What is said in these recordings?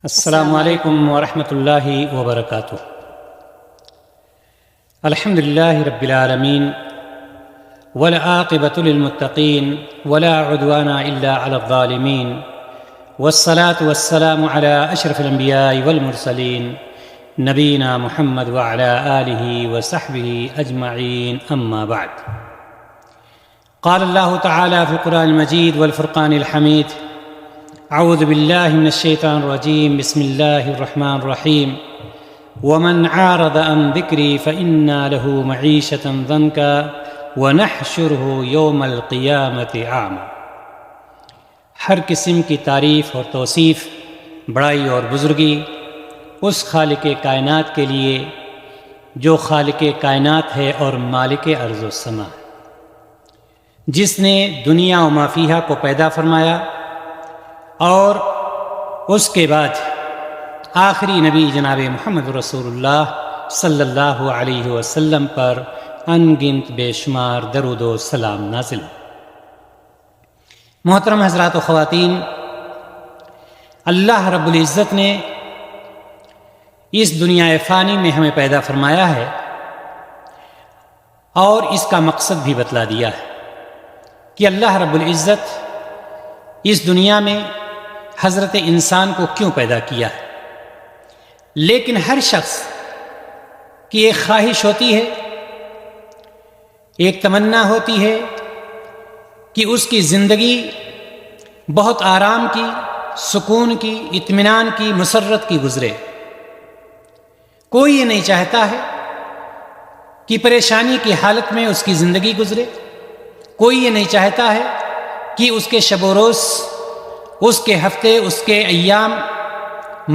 السلام علیکم ورحمۃ اللہ وبرکاتہ۔ الحمد للہ رب العالمین والعاقبۃ للمتقین ولا عدوان الا علی الظالمین والصلاة والسلام علی اشرف الانبیاء والمرسلین نبینا محمد وعلی آلہ وصحبہ اجمعین، اما بعد۔ قال اللہ تعالی فی القرآن المجید والفرقان الحمید: اعوذ باللہ من الشیطان الرجیم، بسم اللہ الرحمن الرحیم۔ ومن عارض عن ذکری فإنا له معیشة ضنکا ونحشره یوم القیامۃ اعمی۔ ہر قسم کی تعریف اور توصیف، بڑائی اور بزرگی اس خالق کائنات کے لیے جو خالق کائنات ہے اور مالک ارض و سما، جس نے دنیا و ما فیہا کو پیدا فرمایا اور اس کے بعد آخری نبی جناب محمد رسول اللہ صلی اللہ علیہ وسلم پر ان گنت بے شمار درود و سلام نازل۔ محترم حضرات و خواتین، اللہ رب العزت نے اس دنیا فانی میں ہمیں پیدا فرمایا ہے اور اس کا مقصد بھی بتلا دیا ہے کہ اللہ رب العزت اس دنیا میں حضرت انسان کو کیوں پیدا کیا ہے۔ لیکن ہر شخص کی ایک خواہش ہوتی ہے، ایک تمنا ہوتی ہے کہ اس کی زندگی بہت آرام کی، سکون کی، اطمینان کی، مسرت کی گزرے۔ کوئی یہ نہیں چاہتا ہے کہ پریشانی کی حالت میں اس کی زندگی گزرے۔ کوئی یہ نہیں چاہتا ہے کہ اس کے شب و روز، اس کے ہفتے، اس کے ایام،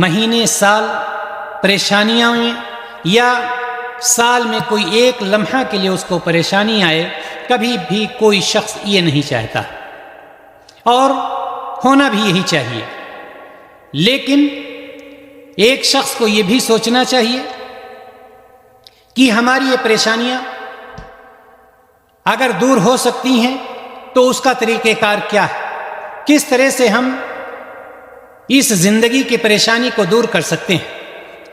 مہینے، سال پریشانیاں میں، یا سال میں کوئی ایک لمحہ کے لیے اس کو پریشانی آئے۔ کبھی بھی کوئی شخص یہ نہیں چاہتا، اور ہونا بھی یہی چاہیے۔ لیکن ایک شخص کو یہ بھی سوچنا چاہیے کہ ہماری یہ پریشانیاں اگر دور ہو سکتی ہیں تو اس کا طریقہ کار کیا ہے، کس طرح سے ہم اس زندگی کی پریشانی کو دور کر سکتے ہیں،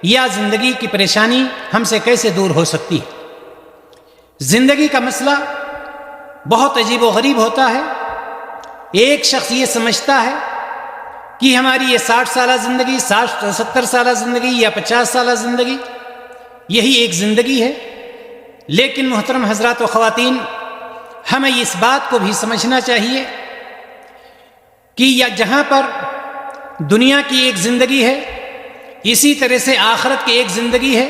یا زندگی کی پریشانی ہم سے کیسے دور ہو سکتی ہے۔ زندگی کا مسئلہ بہت عجیب و غریب ہوتا ہے۔ ایک شخص یہ سمجھتا ہے کہ ہماری یہ 60 سالہ زندگی، 70 سالہ زندگی یا 50 سالہ زندگی، یہی ایک زندگی ہے۔ لیکن محترم حضرات و خواتین، ہمیں اس بات کو بھی سمجھنا چاہیے کہ جہاں پر دنیا کی ایک زندگی ہے، اسی طرح سے آخرت کی ایک زندگی ہے،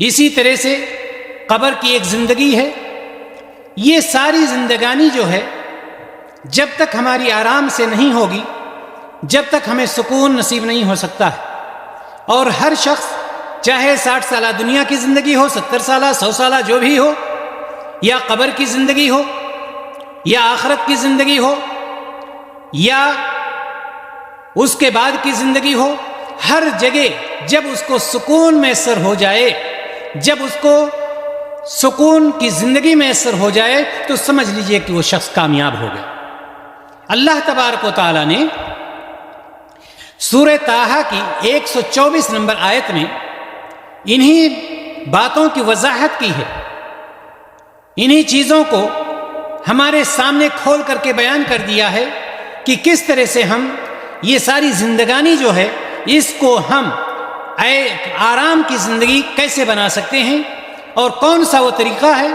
اسی طرح سے قبر کی ایک زندگی ہے۔ یہ ساری زندگانی جو ہے، جب تک ہماری آرام سے نہیں ہوگی، جب تک ہمیں سکون نصیب نہیں ہو سکتا ہے۔ اور ہر شخص چاہے 60 سالہ دنیا کی زندگی ہو، 70 سالہ، 100 سالہ جو بھی ہو، یا قبر کی زندگی ہو، یا آخرت کی زندگی ہو، یا اس کے بعد کی زندگی ہو، ہر جگہ جب اس کو سکون میسر ہو جائے، جب اس کو سکون کی زندگی میسر ہو جائے، تو سمجھ لیجئے کہ وہ شخص کامیاب ہو گیا۔ اللہ تبارک و تعالی نے سورہ طٰہٰ کی 124 نمبر آیت میں انہی باتوں کی وضاحت کی ہے، انہی چیزوں کو ہمارے سامنے کھول کر کے بیان کر دیا ہے کہ کس طرح سے ہم یہ ساری زندگانی جو ہے، اس کو ہم آرام کی زندگی کیسے بنا سکتے ہیں، اور کون سا وہ طریقہ ہے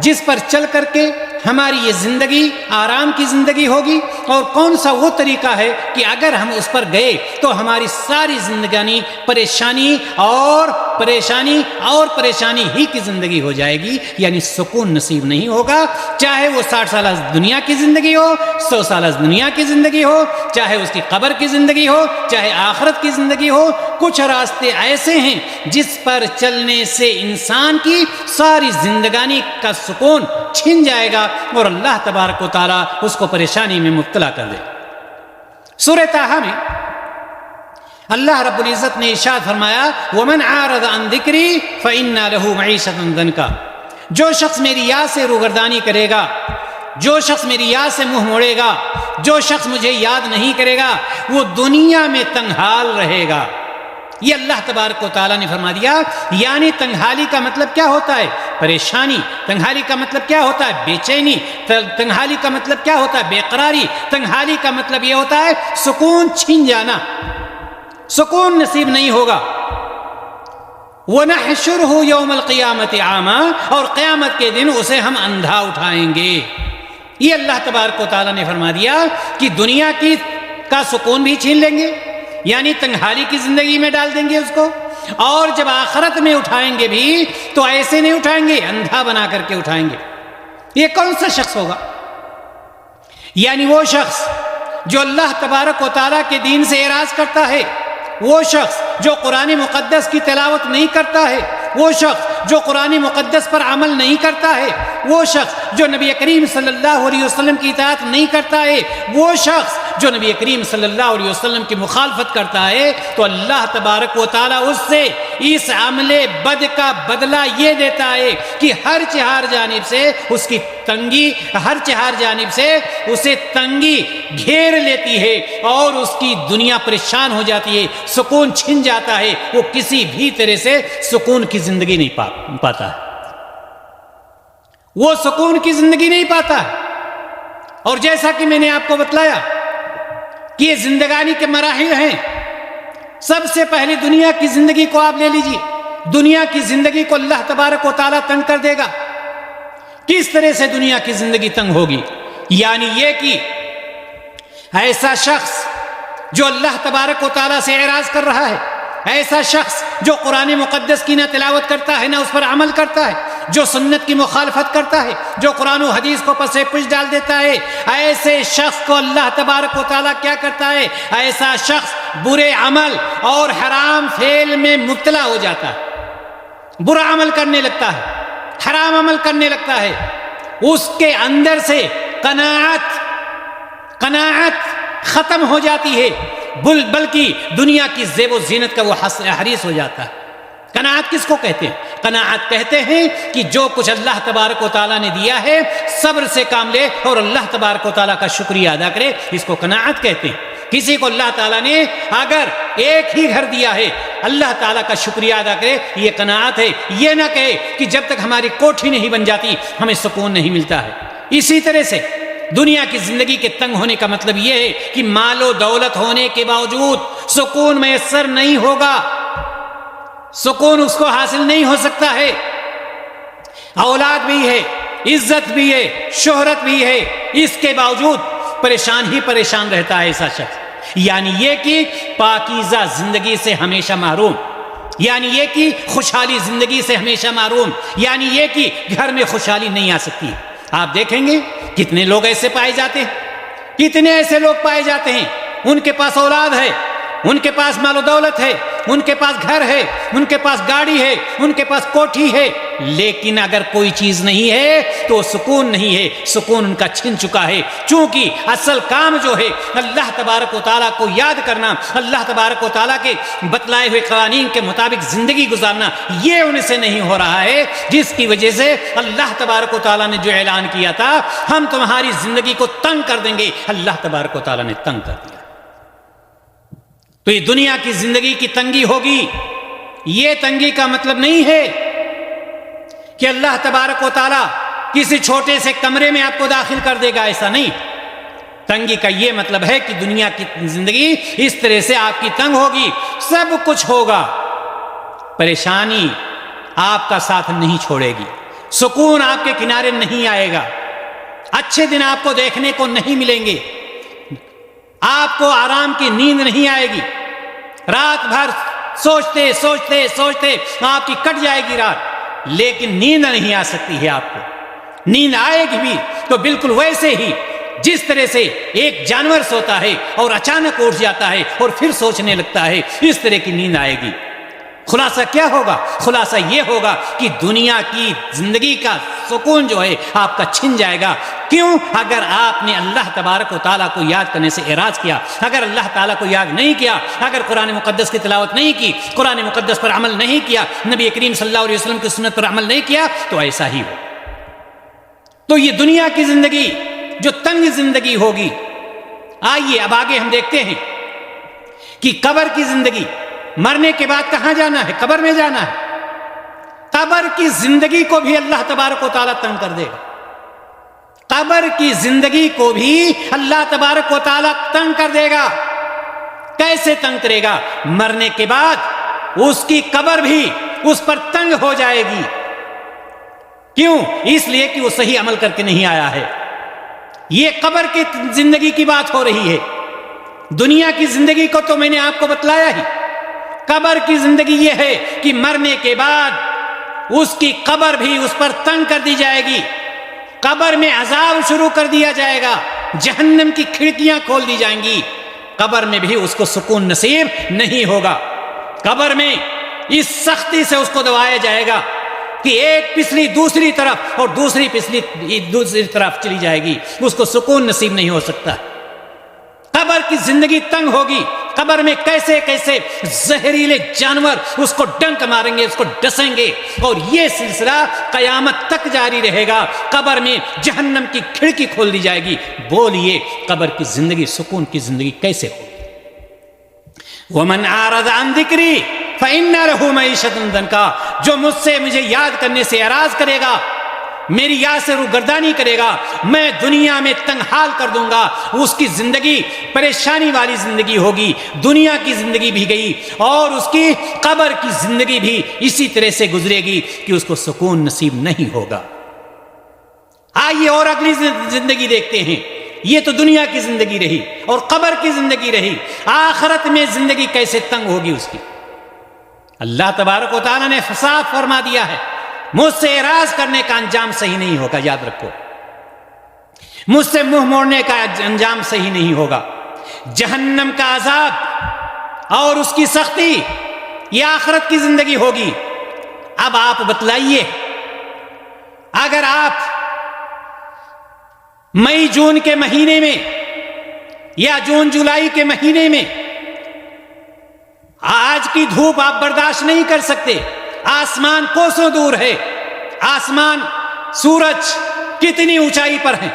جس پر چل کر کے ہماری یہ زندگی آرام کی زندگی ہوگی، اور کون سا وہ طریقہ ہے کہ اگر ہم اس پر گئے تو ہماری ساری زندگانی پریشانی اور پریشانی ہی کی زندگی ہو جائے گی، یعنی سکون نصیب نہیں ہوگا۔ چاہے وہ 60 سالہ دنیا کی زندگی ہو، 100 سالہ دنیا کی زندگی ہو، چاہے اس کی قبر کی زندگی ہو، چاہے آخرت کی زندگی ہو۔ کچھ راستے ایسے ہیں جس پر چلنے سے انسان کی ساری زندگانی کا سکون چھن جائے گا، اور اللہ تبارک و تعالی اس کو پریشانی میں مبتلا کر دے۔ سورہ طٰہٰ میں اللہ رب العزت نے ارشاد فرمایا: وَمَنْ عَارَضَ عَنْ ذِكْرِي فَإِنَّا لَهُ مَعِيشَةً ضَنْكًا۔ جو شخص میری یاد سے روگردانی کرے گا جو شخص میری یاد سے منہ موڑے گا، جو شخص مجھے یاد نہیں کرے گا، وہ دنیا میں تنگحال رہے گا. یہ اللہ تبارک و تعالیٰ نے فرما دیا. یعنی تنگحالی کا مطلب کیا ہوتا ہے؟ پریشانی. تنگحالی کا مطلب کیا ہوتا ہے؟ بے چینی. تنگحالی کا مطلب کیا ہوتا ہے؟ بے قراری. تنگحالی کا مطلب یہ ہوتا ہے سکون چھن جانا، سکون نصیب نہیں ہوگا. وَنَحْشُرُهُ يَوْمَ الْقِيَامَةِ عَامًا، اور قیامت کے دن اسے ہم اندھا اٹھائیں گے. یہ اللہ تبارک و تعالیٰ نے فرما دیا کہ دنیا کا سکون بھی چھین لیں گے، یعنی تنگحالی کی زندگی میں ڈال دیں گے اس کو، اور جب آخرت میں اٹھائیں گے بھی تو ایسے نہیں اٹھائیں گے، اندھا بنا کر کے اٹھائیں گے. یہ کون سا شخص ہوگا؟ یعنی وہ شخص جو اللہ تبارک و تعالیٰ کے دین سے اعراض کرتا ہے، وہ شخص جو قرآن مقدس کی تلاوت نہیں کرتا ہے، وہ شخص جو قرآن مقدس پر عمل نہیں کرتا ہے، وہ شخص جو نبی کریم صلی اللہ علیہ وسلم کی اطاعت نہیں کرتا ہے، وہ شخص جو نبی کریم صلی اللہ علیہ وسلم کی مخالفت کرتا ہے، تو اللہ تبارک و تعالیٰ اس سے اس عمل بد کا بدلہ یہ دیتا ہے کہ ہر چہار جانب سے اس کی تنگی، ہر چہار جانب سے اسے تنگی گھیر لیتی ہے اور اس کی دنیا پریشان ہو جاتی ہے، سکون چھن جاتا ہے، وہ کسی بھی طرح سے سکون کی زندگی نہیں پاتا ہے، وہ سکون کی زندگی نہیں پاتا ہے. اور جیسا کہ میں نے آپ کو بتلایا کہ یہ زندگانی کے مراحل ہیں. سب سے پہلے دنیا کی زندگی کو آپ لے لیجئے. دنیا کی زندگی کو اللہ تبارک و تعالیٰ تنگ کر دے گا. کس طرح سے دنیا کی زندگی تنگ ہوگی؟ یعنی یہ کہ ایسا شخص جو اللہ تبارک و تعالیٰ سے اعراض کر رہا ہے، ایسا شخص جو قرآن مقدس کی نہ تلاوت کرتا ہے نہ اس پر عمل کرتا ہے، جو سنت کی مخالفت کرتا ہے، جو قرآن و حدیث کو پس پش ڈال دیتا ہے، ایسے شخص کو اللہ تبارک و تعالیٰ کیا کرتا ہے؟ ایسا شخص برے عمل اور حرام فعل میں مبتلا ہو جاتا ہے، برا عمل کرنے لگتا ہے، حرام عمل کرنے لگتا ہے. اس کے اندر سے قناعت ختم ہو جاتی ہے، بلکہ دنیا کی زیب و زینت کا وہ حریص ہو جاتا ہے. قناعت کس کو کہتے ہیں؟ قناعت کہتے ہیں کہ جو کچھ اللہ تبارک و تعالیٰ نے دیا ہے صبر سے کام لے اور اللہ تبارک و تعالیٰ کا شکریہ ادا کرے، اس کو قناعت کہتے ہیں. کسی کو اللہ تعالیٰ نے اگر ایک ہی گھر دیا ہے اللہ تعالیٰ کا شکریہ ادا کرے، یہ قناعت ہے. یہ نہ کہے کہ جب تک ہماری کوٹھی نہیں بن جاتی ہمیں سکون نہیں ملتا ہے. اسی طرح سے دنیا کی زندگی کے تنگ ہونے کا مطلب یہ ہے کہ مال و دولت ہونے کے باوجود سکون میسر نہیں ہوگا، سکون اس کو حاصل نہیں ہو سکتا ہے. اولاد بھی ہے، عزت بھی ہے، شہرت بھی ہے، اس کے باوجود پریشان ہی پریشان رہتا ہے ایسا شخص. یعنی یہ کہ پاکیزہ زندگی سے ہمیشہ محروم، یعنی یہ کہ خوشحالی زندگی سے ہمیشہ محروم، یعنی یہ کہ گھر میں خوشحالی نہیں آ سکتی. آپ دیکھیں گے کتنے لوگ ایسے پائے جاتے ہیں، کتنے ایسے لوگ پائے جاتے ہیں ان کے پاس اولاد ہے، ان کے پاس مال و دولت ہے، ان کے پاس گھر ہے، ان کے پاس گاڑی ہے، ان کے پاس کوٹھی ہے، لیکن اگر کوئی چیز نہیں ہے تو سکون نہیں ہے، سکون ان کا چھن چکا ہے. چونکہ اصل کام جو ہے اللہ تبارک و تعالیٰ کو یاد کرنا، اللہ تبارک و تعالیٰ کے بتلائے ہوئے قوانین کے مطابق زندگی گزارنا، یہ ان سے نہیں ہو رہا ہے، جس کی وجہ سے اللہ تبارک و تعالیٰ نے جو اعلان کیا تھا ہم تمہاری زندگی کو تنگ کر دیں گے، اللہ تبارک و تعالیٰ نے تنگ کر دیا. تو یہ دنیا کی زندگی کی تنگی ہوگی. یہ تنگی کا مطلب نہیں ہے کہ اللہ تبارک و تعالیٰ کسی چھوٹے سے کمرے میں آپ کو داخل کر دے گا، ایسا نہیں. تنگی کا یہ مطلب ہے کہ دنیا کی زندگی اس طرح سے آپ کی تنگ ہوگی، سب کچھ ہوگا، پریشانی آپ کا ساتھ نہیں چھوڑے گی، سکون آپ کے کنارے نہیں آئے گا، اچھے دن آپ کو دیکھنے کو نہیں ملیں گے، آپ کو آرام کی نیند نہیں آئے گی، رات بھر سوچتے سوچتے سوچتے آپ کی کٹ جائے گی رات، لیکن نیند نہیں آ سکتی ہے آپ کو. نیند آئے گی بھی تو بالکل ویسے ہی جس طرح سے ایک جانور سوتا ہے اور اچانک اٹھ جاتا ہے اور پھر سوچنے لگتا ہے، اس طرح کی نیند آئے گی. خلاصہ کیا ہوگا؟ خلاصہ یہ ہوگا کہ دنیا کی زندگی کا سکون جو ہے آپ کا چھن جائے گا. کیوں؟ اگر آپ نے اللہ تبارک و تعالیٰ کو یاد کرنے سے اعراض کیا، اگر اللہ تعالیٰ کو یاد نہیں کیا، اگر قرآن مقدس کی تلاوت نہیں کی، قرآن مقدس پر عمل نہیں کیا، نبی کریم صلی اللہ علیہ وسلم کی سنت پر عمل نہیں کیا، تو ایسا ہی ہو. تو یہ دنیا کی زندگی جو تنگ زندگی ہوگی، آئیے اب آگے ہم دیکھتے ہیں کہ قبر کی زندگی، مرنے کے بعد کہاں جانا ہے؟ قبر میں جانا ہے۔ قبر کی زندگی کو بھی اللہ تبارک و تعالیٰ تنگ کر دے گا۔ قبر کی زندگی کو بھی اللہ تبارک و تعالیٰ تنگ کر دے گا۔ کیسے تنگ کرے گا؟ مرنے کے بعد اس کی قبر بھی اس پر تنگ ہو جائے گی۔ کیوں؟ اس لیے کہ وہ صحیح عمل کر کے نہیں آیا ہے۔ یہ قبر کی زندگی کی بات ہو رہی ہے۔ دنیا کی زندگی کو تو میں نے آپ کو بتلایا ہی۔ قبر کی زندگی یہ ہے کہ مرنے کے بعد اس کی قبر بھی اس پر تنگ کر دی جائے گی۔ قبر میں عذاب شروع کر دیا جائے گا، جہنم کی کھڑکیاں کھول دی جائیں گی۔ قبر میں بھی اس کو سکون نصیب نہیں ہوگا۔ قبر میں اس سختی سے اس کو دبایا جائے گا کہ ایک پسلی دوسری طرف اور دوسری پسلی دوسری طرف چلی جائے گی، اس کو سکون نصیب نہیں ہو سکتا۔ قبر کی زندگی تنگ ہوگی۔ قبر میں کیسے کیسے زہریلے جانور اس کو ڈنک ماریں گے، اس کو ڈسیں گے، اور یہ سلسلہ قیامت تک جاری رہے گا۔ قبر میں جہنم کی کھڑکی کھول دی جائے گی۔ بولیے قبر کی زندگی، سکون کی زندگی کیسے ہوگی؟ وَمَنْ أَعْرَضَ عَنْ ذِكْرِي فَإِنَّ لَهُ مَعِيشَةً ضَنْكًا، جو مجھ سے مجھے یاد کرنے سے اعراض کرے گا، میری یاد سے روگردانی کرے گا، میں دنیا میں تنگ حال کر دوں گا۔ اس کی زندگی پریشانی والی زندگی ہوگی۔ دنیا کی زندگی بھی گئی اور اس کی قبر کی زندگی بھی اسی طرح سے گزرے گی کہ اس کو سکون نصیب نہیں ہوگا۔ آئیے اور اگلی زندگی دیکھتے ہیں۔ یہ تو دنیا کی زندگی رہی اور قبر کی زندگی رہی۔ آخرت میں زندگی کیسے تنگ ہوگی اس کی؟ اللہ تبارک و تعالیٰ نے صاف فرما دیا ہے، مجھ سے اعراض کرنے کا انجام صحیح نہیں ہوگا۔ یاد رکھو، مجھ سے منہ موڑنے کا انجام صحیح نہیں ہوگا۔ جہنم کا عذاب اور اس کی سختی یہ آخرت کی زندگی ہوگی۔ اب آپ بتلائیے، اگر آپ مئی جون کے مہینے میں یا جون جولائی کے مہینے میں آج کی دھوپ آپ برداشت نہیں کر سکتے، آسمان کوسوں دور ہے، آسمان سورج کتنی اونچائی پر ہے،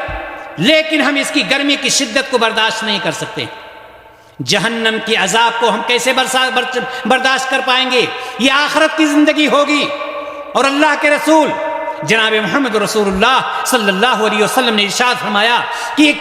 لیکن ہم اس کی گرمی کی شدت کو برداشت نہیں کر سکتے، جہنم کی عذاب کو ہم کیسے برداشت کر پائیں گے؟ یہ آخرت کی زندگی ہوگی۔ اور اللہ کے رسول جناب محمد رسول اللہ صلی اللہ علیہ وسلم نے ارشاد فرمایا کہ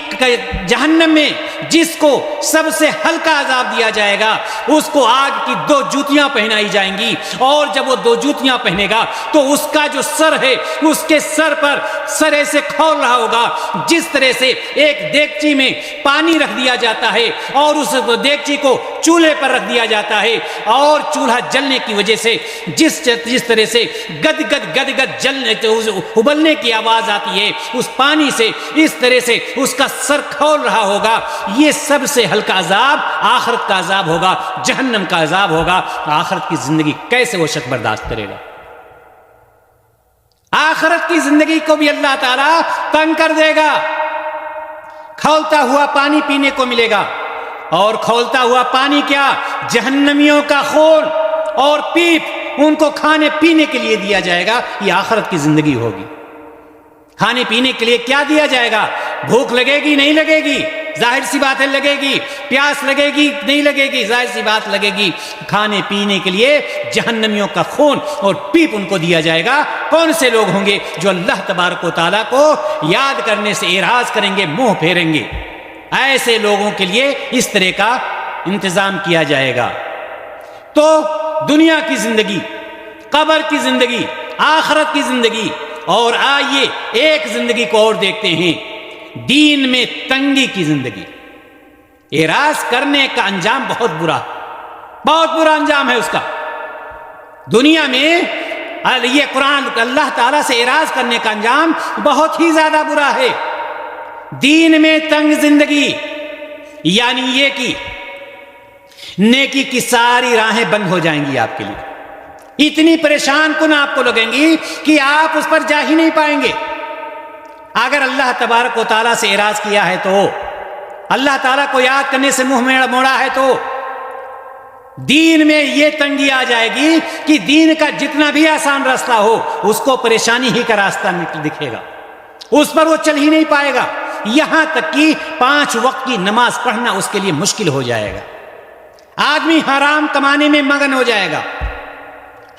جہنم میں جس کو سب سے ہلکا عذاب دیا جائے گا اس کو آگ کی 2 جوتیاں پہنائی جائیں گی، اور جب وہ 2 جوتیاں پہنے گا تو اس کا جو سر ہے اس کے سر پر سرے سے کھول رہا ہوگا، جس طرح سے ایک دیگچی میں پانی رکھ دیا جاتا ہے اور اس دیگچی کو چولہے پر رکھ دیا جاتا ہے، اور چولہا جلنے کی وجہ سے جس طرح سے گد گد جلنے ابلنے کی آواز آتی ہے، اس پانی سے اس طرح سے اس کا سر کھول رہا ہوگا۔ یہ سب سے ہلکا عذاب آخرت کا عذاب ہوگا، جہنم کا عذاب ہوگا۔ آخرت کی زندگی کیسے وہ شخص برداشت کرے گا؟ آخرت کی زندگی کو بھی اللہ تعالیٰ تنگ کر دے گا۔ کھولتا ہوا پانی پینے کو ملے گا، اور کھولتا ہوا پانی کیا؟ جہنمیوں کا خون اور پیپ ان کو کھانے پینے کے لیے دیا جائے گا۔ یہ آخرت کی زندگی ہوگی۔ کھانے پینے کے لیے کیا دیا جائے گا؟ بھوک لگے گی نہیں لگے گی؟ ظاہر سی بات ہے لگے گی۔ پیاس لگے گی نہیں لگے گی؟ ظاہر سی بات لگے گی۔ کھانے پینے کے لیے جہنمیوں کا خون اور پیپ ان کو دیا جائے گا۔ کون سے لوگ ہوں گے؟ جو اللہ تبارک و تعالیٰ کو یاد کرنے سے اعراض کریں گے، منہ پھیریں گے۔ ایسے لوگوں کے لیے اس طرح کا انتظام کیا جائے گا۔ تو دنیا کی زندگی، قبر کی زندگی، آخرت کی زندگی، اور آئیے ایک زندگی کو اور دیکھتے ہیں، دین میں تنگی کی زندگی۔ اعراض کرنے کا انجام بہت برا انجام ہے اس کا۔ دنیا میں یہ قرآن اللہ تعالیٰ سے اعراض کرنے کا انجام بہت ہی زیادہ برا ہے۔ دین میں تنگ زندگی یعنی یہ کہ نیکی کی ساری راہیں بند ہو جائیں گی آپ کے لیے، اتنی پریشان کن آپ کو لگیں گی کہ آپ اس پر جا ہی نہیں پائیں گے۔ اگر اللہ تبارک و تعالیٰ سے اعراض کیا ہے تو، اللہ تعالیٰ کو یاد کرنے سے منہ موڑا ہے تو دین میں یہ تنگی آ جائے گی کہ دین کا جتنا بھی آسان راستہ ہو اس کو پریشانی ہی کا راستہ دکھے گا۔ اس پر وہ چل ہی نہیں پائے گا، یہاں تک کہ 5 وقت کی نماز پڑھنا اس کے لیے مشکل ہو جائے گا۔ آدمی حرام کمانے میں مگن ہو جائے گا،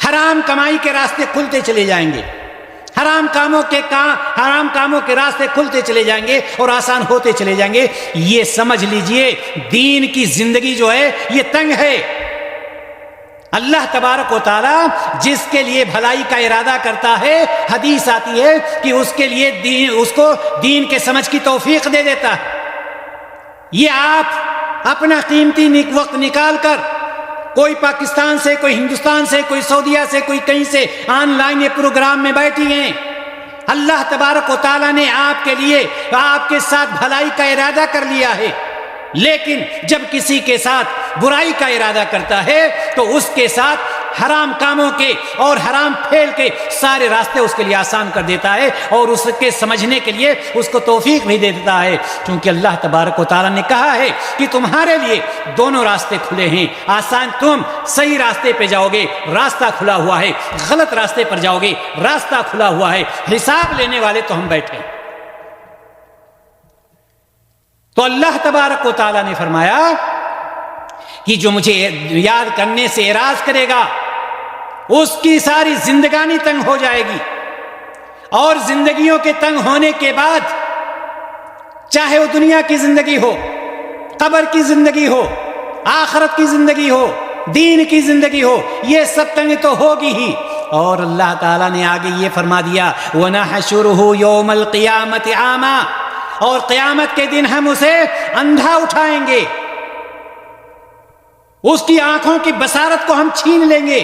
حرام کمائی کے راستے کھلتے چلے جائیں گے، حرام کاموں کے راستے کھلتے چلے جائیں گے اور آسان ہوتے چلے جائیں گے۔ یہ سمجھ لیجئے دین کی زندگی جو ہے یہ تنگ ہے۔ اللہ تبارک و تعالی جس کے لیے بھلائی کا ارادہ کرتا ہے، حدیث آتی ہے کہ اس کے لیے اس کو دین کے سمجھ کی توفیق دے دیتا ہے۔ یہ آپ اپنا قیمتی وقت نکال کر کوئی پاکستان سے، کوئی ہندوستان سے، کوئی سعودیہ سے، کوئی کہیں سے آن لائن یہ پروگرام میں بیٹھی ہیں، اللہ تبارک و تعالیٰ نے آپ کے لیے آپ کے ساتھ بھلائی کا ارادہ کر لیا ہے، لیکن جب کسی کے ساتھ برائی کا ارادہ کرتا ہے تو اس کے ساتھ حرام کاموں کے اور حرام پھیل کے سارے راستے اس کے لیے آسان کر دیتا ہے اور اس کے سمجھنے کے لیے اس کو توفیق بھی دے دیتا ہے، کیونکہ اللہ تبارک و تعالیٰ نے کہا ہے کہ تمہارے لیے دونوں راستے کھلے ہیں، آسان تم صحیح راستے پہ جاؤ گے، راستہ کھلا ہوا ہے، غلط راستے پر جاؤ گے، راستہ کھلا ہوا ہے، حساب لینے والے تو ہم بیٹھے ہیں۔ تو اللہ تبارک و تعالیٰ نے فرمایا کہ جو مجھے یاد کرنے سے اعراض کرے گا اس کی ساری زندگانی تنگ ہو جائے گی، اور زندگیوں کے تنگ ہونے کے بعد چاہے وہ دنیا کی زندگی ہو، قبر کی زندگی ہو، آخرت کی زندگی ہو، دین کی زندگی ہو، یہ سب تنگ تو ہوگی ہی۔ اور اللہ تعالیٰ نے آگے یہ فرما دیا وَنَحْشُرُهُ يَوْمَ الْقِيَامَةِ عَامًا، اور قیامت کے دن ہم اسے اندھا اٹھائیں گے، اس کی آنکھوں کی بصارت کو ہم چھین لیں گے،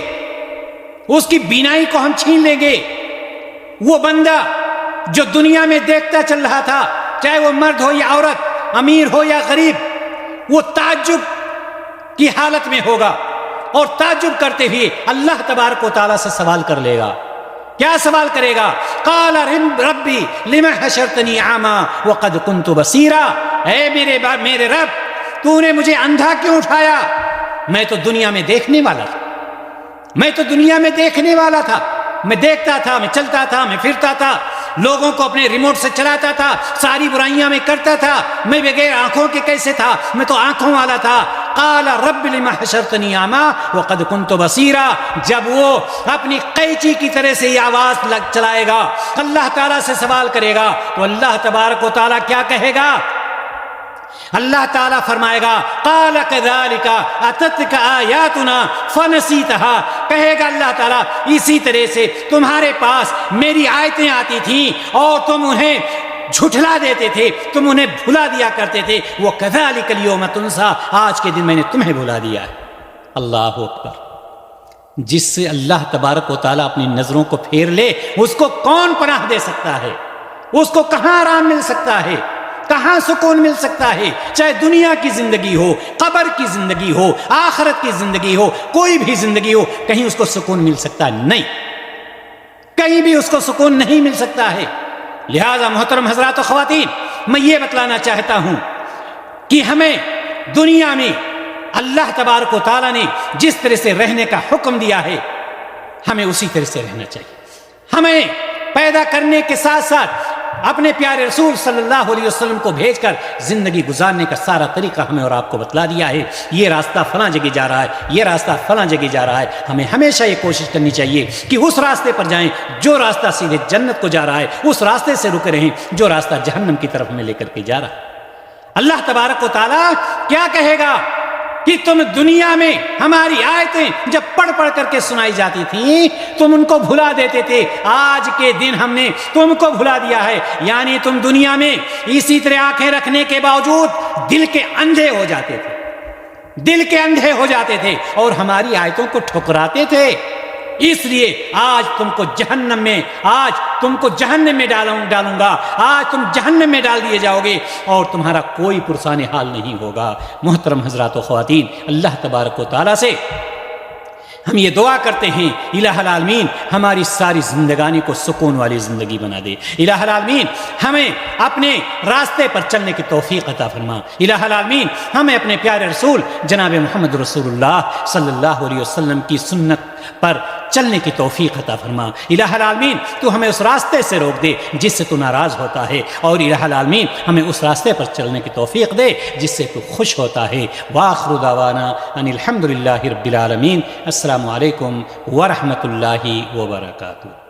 اس کی بینائی کو ہم چھین لیں گے۔ وہ بندہ جو دنیا میں دیکھتا چل رہا تھا، چاہے وہ مرد ہو یا عورت، امیر ہو یا غریب، وہ تعجب کی حالت میں ہوگا اور تعجب کرتے ہوئے اللہ تبارک و تعالیٰ سے سوال کر لے گا۔ کیا سوال کرے گا؟ قال ربی لم حشرتنی اعما وقد كنت بصیرا، اے میرے رب تو نے مجھے اندھا کیوں اٹھایا؟ میں تو دنیا میں دیکھنے والا تھا، میں تو دنیا میں دیکھنے والا تھا، میں دیکھتا تھا، میں چلتا تھا، میں پھرتا تھا، لوگوں کو اپنے ریموٹ سے چلاتا تھا، ساری برائیاں میں کرتا تھا، میں بغیر آنکھوں کے کیسے تھا؟ میں تو آنکھوں والا تھا۔ قال رب لم حشرتنی اعما وقد كنت بصیرا، جب وہ اپنی قینچی کی طرح سے یہ آواز چلائے گا، اللہ تعالیٰ سے سوال کرے گا، تو اللہ تبارک و تعالیٰ کیا کہے گا؟ اللہ تعالیٰ فرمائے گا قال كذلك اتتك آیاتنا فنسیتها، کہے گا اللہ تعالیٰ اسی طرح سے تمہارے پاس میری آیتیں آتی تھیں اور تم انہیں جھٹلا دیتے تھے، تم انہیں بھلا دیا کرتے تھے۔ وہ كذلك اليوم تنسى، آج کے دن میں نے تمہیں بھلا دیا ہے۔ اللہ اکبر، جس سے اللہ تبارک و تعالیٰ اپنی نظروں کو پھیر لے اس کو کون پناہ دے سکتا ہے؟ اس کو کہاں آرام مل سکتا ہے؟ کہاں سکون مل سکتا ہے؟ چاہے دنیا کی زندگی ہو، قبر کی زندگی ہو، آخرت کی زندگی ہو، کوئی بھی زندگی ہو، کہیں اس کو سکون مل سکتا ہے؟ نہیں، کہیں بھی اس کو سکون نہیں مل سکتا ہے۔ لہذا محترم حضرات و خواتین، میں یہ بتلانا چاہتا ہوں کہ ہمیں دنیا میں اللہ تبارک و تعالیٰ نے جس طرح سے رہنے کا حکم دیا ہے ہمیں اسی طرح سے رہنا چاہیے۔ ہمیں پیدا کرنے کے ساتھ ساتھ اپنے پیارے رسول صلی اللہ علیہ وسلم کو بھیج کر زندگی گزارنے کا سارا طریقہ ہمیں اور آپ کو بتلا دیا ہے۔ یہ راستہ فلاں جگہ جا رہا ہے، یہ راستہ فلاں جگہ جا رہا ہے۔ ہمیں ہمیشہ یہ کوشش کرنی چاہیے کہ اس راستے پر جائیں جو راستہ سیدھے جنت کو جا رہا ہے، اس راستے سے رکے رہیں جو راستہ جہنم کی طرف ہمیں لے کر کے جا رہا ہے۔ اللہ تبارک و تعالیٰ کیا کہے گا کہ تم دنیا میں ہماری آیتیں جب پڑھ پڑھ کر کے سنائی جاتی تھیں تم ان کو بھلا دیتے تھے، آج کے دن ہم نے تم کو بھلا دیا ہے۔ یعنی تم دنیا میں اسی طرح آنکھیں رکھنے کے باوجود دل کے اندھے ہو جاتے تھے، دل کے اندھے ہو جاتے تھے اور ہماری آیتوں کو ٹھکراتے تھے۔ اس لیے آج تم کو جہنم میں ڈالوں گا، آج تم جہنم میں ڈال دیے جاؤ گے اور تمہارا کوئی پرسان حال نہیں ہوگا۔ محترم حضرات و خواتین، اللہ تبارک و تعالیٰ سے ہم یہ دعا کرتے ہیں الہ العالمین ہماری ساری زندگانی کو سکون والی زندگی بنا دے۔ الہ العالمین ہمیں اپنے راستے پر چلنے کی توفیق عطا فرما۔ الہ العالمین ہمیں اپنے پیارے رسول جناب محمد رسول اللہ صلی اللہ علیہ وسلم کی سنت پر چلنے کی توفیق عطا فرما۔ الہ العالمین تو ہمیں اس راستے سے روک دے جس سے تو ناراض ہوتا ہے، اور الہ العالمین ہمیں اس راستے پر چلنے کی توفیق دے جس سے تو خوش ہوتا ہے۔ وآخر دعوانا ان الحمد للہ رب العالمین۔ السلام علیکم ورحمۃ اللہ وبرکاتہ۔